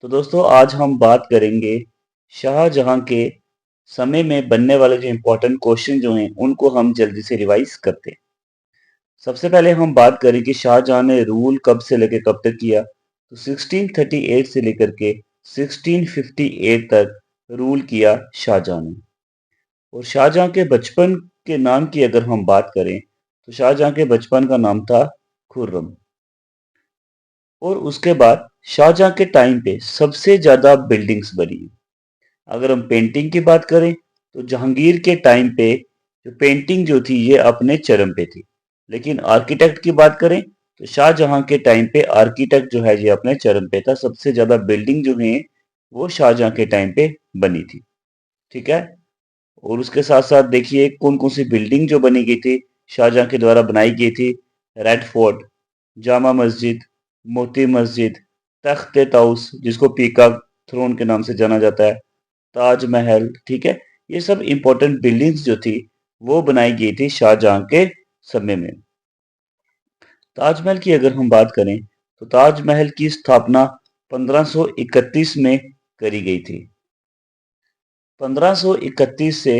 तो दोस्तों आज हम बात करेंगे शाहजहां के समय में बनने वाले जो इम्पोर्टेंट क्वेश्चन जो हैं उनको हम जल्दी से रिवाइज करते हैं। सबसे पहले हम बात करें कि शाहजहां ने रूल कब से लेकर कब तक किया, तो 1638 से लेकर के 1658 तक रूल किया शाहजहां ने। और शाहजहां के बचपन के नाम की अगर हम बात करें तो शाहजहां के बचपन का नाम था खुर्रम। और उसके बाद शाहजहां के टाइम पे सबसे ज्यादा बिल्डिंग्स बनी। अगर हम पेंटिंग की बात करें तो जहांगीर के टाइम पे जो पेंटिंग जो थी ये अपने चरम पे थी। लेकिन आर्किटेक्ट की बात करें तो शाहजहां के टाइम पे आर्किटेक्ट जो है ये अपने चरम पे था। सबसे ज्यादा बिल्डिंग जो है वो शाहजहां के टाइम पे बनी थी। ठीक है। और उसके साथ साथ देखिए कौन कौन सी बिल्डिंग जो बनी गई थी, शाहजहां के द्वारा बनाई गई थी। रेड फोर्ट, जामा मस्जिद, मोती मस्जिद, तख्त ताउस जिसको पीकॉक थ्रोन के नाम से जाना जाता है, ताजमहल। ठीक है। ये सब इंपॉर्टेंट बिल्डिंग्स जो थी वो बनाई गई थी शाहजहां के समय में। ताजमहल की अगर हम बात करें तो ताजमहल की स्थापना 1531 में करी गई थी। 1531 से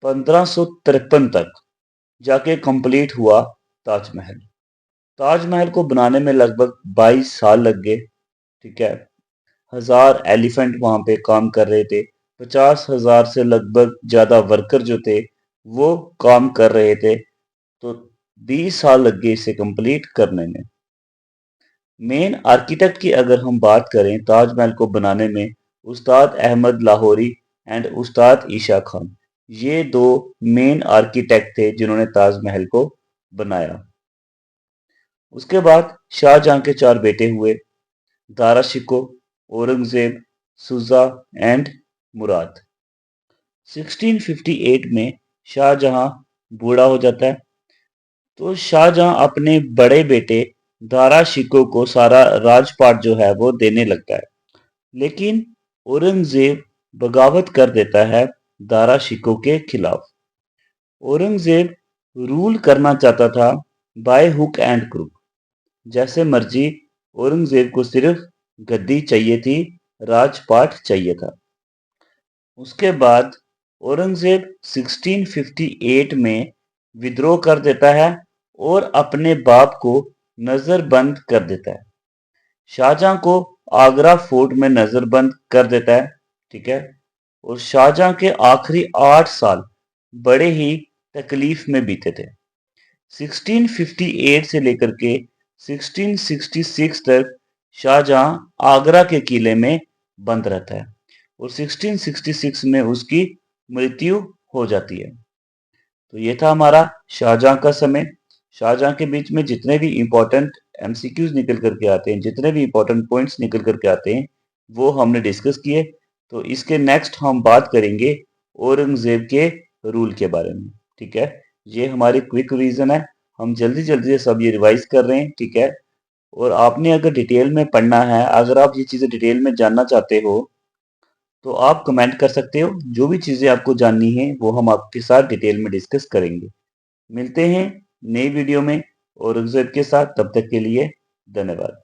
1553 तक जाके कंप्लीट हुआ ताजमहल। ताजमहल को बनाने में लगभग 22 साल लग गए। ठीक है। 1000 एलिफेंट वहां पे काम कर रहे थे। 50,000 से लगभग ज्यादा वर्कर जो थे वो काम कर रहे थे। तो 20 साल लग गए इसे कंप्लीट करने में। मेन आर्किटेक्ट की अगर हम बात करें ताजमहल को बनाने में, उस्ताद अहमद लाहौरी एंड उस्ताद ईशा खान, ये दो मेन आर्किटेक्ट थे जिन्होंने ताजमहल को बनाया। उसके बाद शाहजहां के चार बेटे हुए, दारा शिकोह, औरंगजेब, सुजा एंड मुराद। 1658 में शाहजहां बूढ़ा हो जाता है। तो शाहजहां अपने बड़े बेटे दारा शिकोह को सारा राजपाट जो है वो देने लगता है। लेकिन औरंगजेब बगावत कर देता है दारा शिकोह के खिलाफ। औरंगजेब रूल करना चाहता था बाय हुक एंड क्रुक, जैसे मर्जी। औरंगजेब को सिर्फ गद्दी चाहिए थी, राजपाट चाहिए था। उसके बाद औरंगजेब 1658 में विद्रोह कर देता है और अपने बाप को नजरबंद कर देता है। शाहजहां को आगरा फोर्ट में नजरबंद कर देता है। ठीक है। और शाहजहां के आखिरी 8 साल बड़े ही तकलीफ में बीते थे। 1658 से लेकर के 1666 तक शाहजहां आगरा के किले में बंद रहता है और 1666 में उसकी मृत्यु हो जाती है। तो ये था हमारा शाहजहां का समय। शाहजहां के बीच में जितने भी इंपॉर्टेंट एमसीक्यूज निकल करके आते हैं, जितने भी इंपॉर्टेंट पॉइंट्स निकल करके आते हैं, वो हमने डिस्कस किए। तो इसके नेक्स्ट हम बात करेंगे औरंगजेब के रूल के बारे में। ठीक है। ये हमारी क्विक रिवीजन है। हम जल्दी जल्दी से सब ये रिवाइज कर रहे हैं। ठीक है। और आपने अगर डिटेल में पढ़ना है, अगर आप ये चीजें डिटेल में जानना चाहते हो तो आप कमेंट कर सकते हो। जो भी चीजें आपको जाननी है वो हम आपके साथ डिटेल में डिस्कस करेंगे। मिलते हैं नई वीडियो में औरंगजेब के साथ। तब तक के लिए धन्यवाद।